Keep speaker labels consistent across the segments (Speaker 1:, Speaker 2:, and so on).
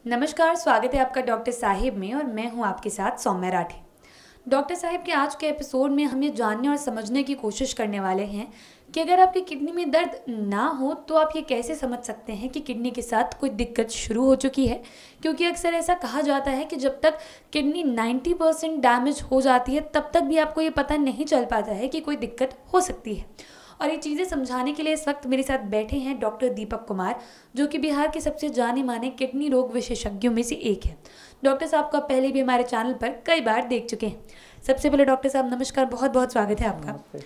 Speaker 1: नमस्कार, स्वागत है आपका डॉक्टर साहिब में और मैं हूं आपके साथ सौम्या राठी। डॉक्टर साहिब के आज के एपिसोड में हम ये जानने और समझने की कोशिश करने वाले हैं कि अगर आपकी किडनी में दर्द ना हो तो आप ये कैसे समझ सकते हैं कि किडनी के साथ कोई दिक्कत शुरू हो चुकी है। क्योंकि अक्सर ऐसा कहा जाता है कि जब तक किडनी 90% डैमेज हो जाती है तब तक भी आपको ये पता नहीं चल पाता है कि कोई दिक्कत हो सकती है। और ये चीज़ें समझाने के लिए इस वक्त मेरे साथ बैठे हैं डॉक्टर दीपक कुमार, जो कि बिहार के सबसे जाने माने किडनी रोग विशेषज्ञों में से एक है। डॉक्टर साहब को आप पहले भी हमारे चैनल पर कई बार देख चुके हैं। सबसे पहले डॉक्टर साहब नमस्कार, बहुत बहुत स्वागत है आपका।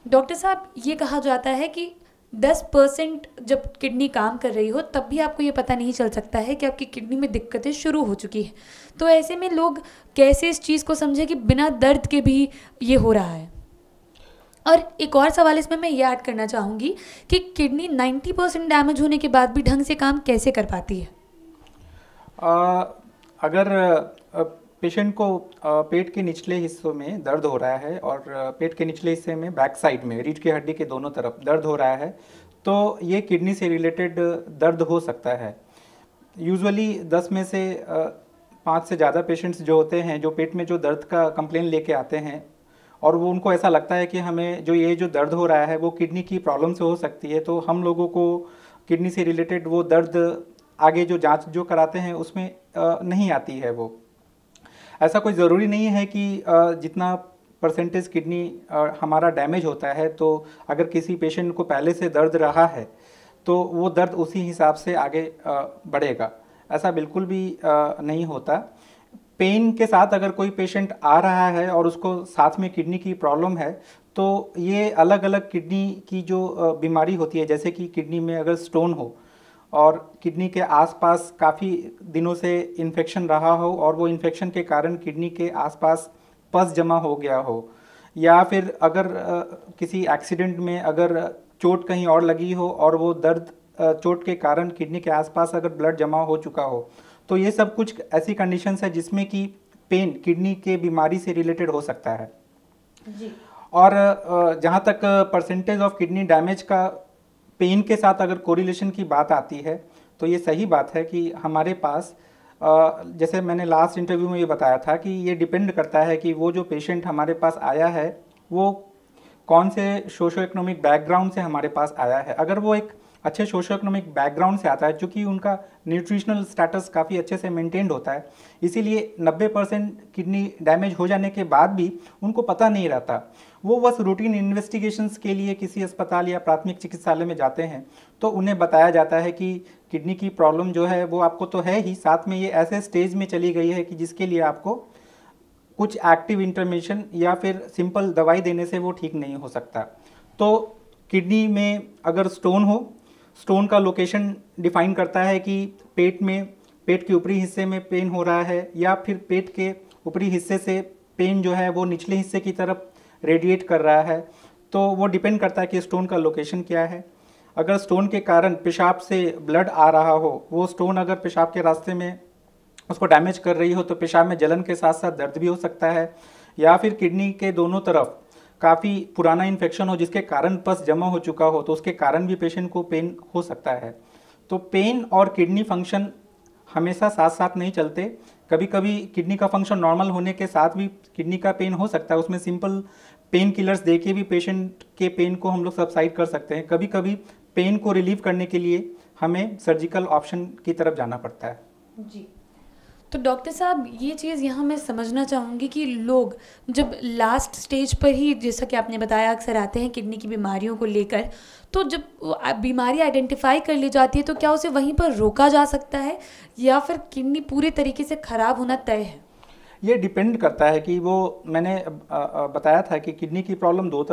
Speaker 1: डॉक्टर साहब, ये कहा जाता है कि 10% जब किडनी काम कर रही हो तब भी आपको ये पता नहीं चल सकता है कि आपकी किडनी में दिक्कतें शुरू हो चुकी है। तो ऐसे में लोग कैसे इस चीज़ को समझे कि बिना दर्द के भी ये हो रहा है। और एक और सवाल इसमें मैं ये ऐड करना चाहूँगी कि किडनी 90% डैमेज होने के बाद भी ढंग से काम कैसे कर पाती है।
Speaker 2: अगर पेशेंट को पेट के निचले हिस्सों में दर्द हो रहा है और पेट के निचले हिस्से में बैक साइड में रीढ़ की हड्डी के दोनों तरफ दर्द हो रहा है तो ये किडनी से रिलेटेड दर्द हो सकता है। यूजुअली 10 में से 5 से ज़्यादा पेशेंट्स जो होते हैं जो पेट में जो दर्द का कंप्लेन लेके आते हैं और वो उनको ऐसा लगता है कि हमें जो दर्द हो रहा है वो किडनी की प्रॉब्लम से हो सकती है, तो हम लोगों को किडनी से रिलेटेड वो दर्द आगे जो जांच जो कराते हैं उसमें नहीं आती है। वो ऐसा कोई ज़रूरी नहीं है कि जितना परसेंटेज किडनी हमारा डैमेज होता है तो अगर किसी पेशेंट को पहले से दर्द रहा है तो वो दर्द उसी हिसाब से आगे बढ़ेगा, ऐसा बिल्कुल भी नहीं होता। पेन के साथ अगर कोई पेशेंट आ रहा है और उसको साथ में किडनी की प्रॉब्लम है तो ये अलग अलग किडनी की जो बीमारी होती है, जैसे कि किडनी में अगर स्टोन हो और किडनी के आसपास काफ़ी दिनों से इन्फेक्शन रहा हो और वो इन्फेक्शन के कारण किडनी के आसपास पस जमा हो गया हो, या फिर अगर किसी एक्सीडेंट में अगर चोट कहीं और लगी हो और वो दर्द चोट के कारण किडनी के आसपास अगर ब्लड जमा हो चुका हो, तो ये सब कुछ ऐसी कंडीशंस है जिसमें कि पेन किडनी के बीमारी से रिलेटेड हो सकता है जी। और जहाँ तक परसेंटेज ऑफ किडनी डैमेज का पेन के साथ अगर कोरिलेशन की बात आती है तो ये सही बात है कि हमारे पास जैसे मैंने लास्ट इंटरव्यू में ये बताया था कि ये डिपेंड करता है कि वो जो पेशेंट हमारे पास आया है वो कौन से सोशो इकोनॉमिक बैकग्राउंड से हमारे पास आया है। अगर वो एक अच्छे सोशो इकोनॉमिक बैकग्राउंड से आता है, चूँकि उनका न्यूट्रिशनल स्टेटस काफ़ी अच्छे से मेंटेन्ड होता है, इसीलिए 90% किडनी डैमेज हो जाने के बाद भी उनको पता नहीं रहता। वो बस रूटीन इन्वेस्टिगेशंस के लिए किसी अस्पताल या प्राथमिक चिकित्सालय में जाते हैं तो उन्हें बताया जाता है कि किडनी की प्रॉब्लम जो है वो आपको तो है ही, साथ में ये ऐसे स्टेज में चली गई है कि जिसके लिए आपको कुछ एक्टिव इंटरवेंशन या फिर सिंपल दवाई देने से वो ठीक नहीं हो सकता। तो किडनी में अगर स्टोन हो, स्टोन का लोकेशन डिफाइन करता है कि पेट के ऊपरी हिस्से में पेन हो रहा है या फिर पेट के ऊपरी हिस्से से पेन जो है वो निचले हिस्से की तरफ रेडिएट कर रहा है, तो वो डिपेंड करता है कि स्टोन का लोकेशन क्या है। अगर स्टोन के कारण पेशाब से ब्लड आ रहा हो, वो स्टोन अगर पेशाब के रास्ते में उसको डैमेज कर रही हो तो पेशाब में जलन के साथ साथ दर्द भी हो सकता है, या फिर किडनी के दोनों तरफ काफ़ी पुराना इन्फेक्शन हो जिसके कारण पस जमा हो चुका हो तो उसके कारण भी पेशेंट को पेन हो सकता है। तो पेन और किडनी फंक्शन हमेशा साथ साथ नहीं चलते, कभी कभी किडनी का फंक्शन नॉर्मल होने के साथ भी किडनी का पेन हो सकता है। उसमें सिंपल पेन किलर्स दे के भी पेशेंट के पेन को हम लोग सबसाइड कर सकते हैं। कभी कभी पेन को रिलीव करने के लिए हमें सर्जिकल ऑप्शन की तरफ जाना पड़ता है
Speaker 1: जी। तो डॉक्टर साहब, ये चीज़ यहाँ मैं समझना चाहूँगी कि लोग जब लास्ट स्टेज पर ही, जैसा कि आपने बताया, अक्सर आते हैं किडनी की बीमारियों को लेकर, तो जब बीमारी आइडेंटिफाई कर ली जाती है तो क्या उसे वहीं पर रोका जा सकता है या फिर किडनी पूरे तरीके से ख़राब होना तय है?
Speaker 2: ये डिपेंड करता है कि वो मैंने बताया था कि किडनी की प्रॉब्लम दो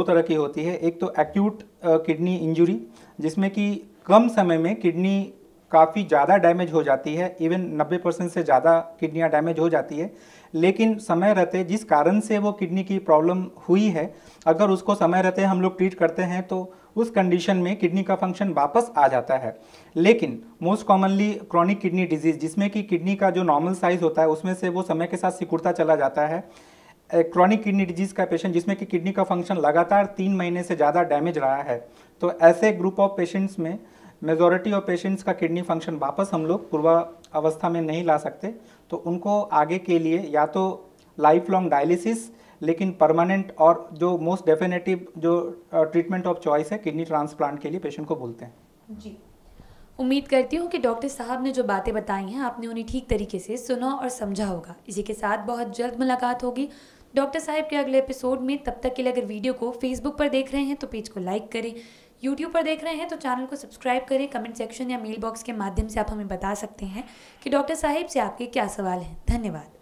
Speaker 2: तरह की होती है। एक तो एक्यूट किडनी इंजरी जिसमें कि कम समय में किडनी काफ़ी ज़्यादा डैमेज हो जाती है, इवन 90% से ज़्यादा किडनियाँ डैमेज हो जाती है, लेकिन समय रहते जिस कारण से वो किडनी की प्रॉब्लम हुई है अगर उसको समय रहते हम लोग ट्रीट करते हैं तो उस कंडीशन में किडनी का फंक्शन वापस आ जाता है। लेकिन most commonly chronic kidney disease जिसमें कि किडनी का जो नॉर्मल साइज़ होता है उसमें से वो समय के साथ सिकुड़ता चला जाता है। क्रॉनिक किडनी डिजीज़ का पेशेंट जिसमें कि किडनी का फंक्शन लगातार 3 महीने से ज़्यादा डैमेज रहा है, तो ऐसे ग्रुप ऑफ पेशेंट्स में मेजॉरिटी ऑफ पेशेंट्स का किडनी फंक्शन वापस हम लोग पूर्वावस्था में नहीं ला सकते, तो उनको आगे के लिए या तो लाइफ लॉन्ग डायलिसिस, लेकिन परमानेंट और जो मोस्ट डेफिनेटिव जो ट्रीटमेंट ऑफ चॉइस है किडनी ट्रांसप्लांट के लिए पेशेंट को बोलते हैं।
Speaker 1: जी, उम्मीद करती हूँ कि डॉक्टर साहब ने जो बातें बताई हैं आपने उन्हें ठीक तरीके से सुना और समझा होगा। इसी के साथ बहुत जल्द मुलाकात होगी डॉक्टर साहब के अगले एपिसोड में। तब तक के लिए अगर वीडियो को फेसबुक पर देख रहे हैं तो पेज को लाइक करें, यूट्यूब पर देख रहे हैं तो चैनल को सब्सक्राइब करें। कमेंट सेक्शन या मेल बॉक्स के माध्यम से आप हमें बता सकते हैं कि डॉक्टर साहब से आपके क्या सवाल हैं। धन्यवाद।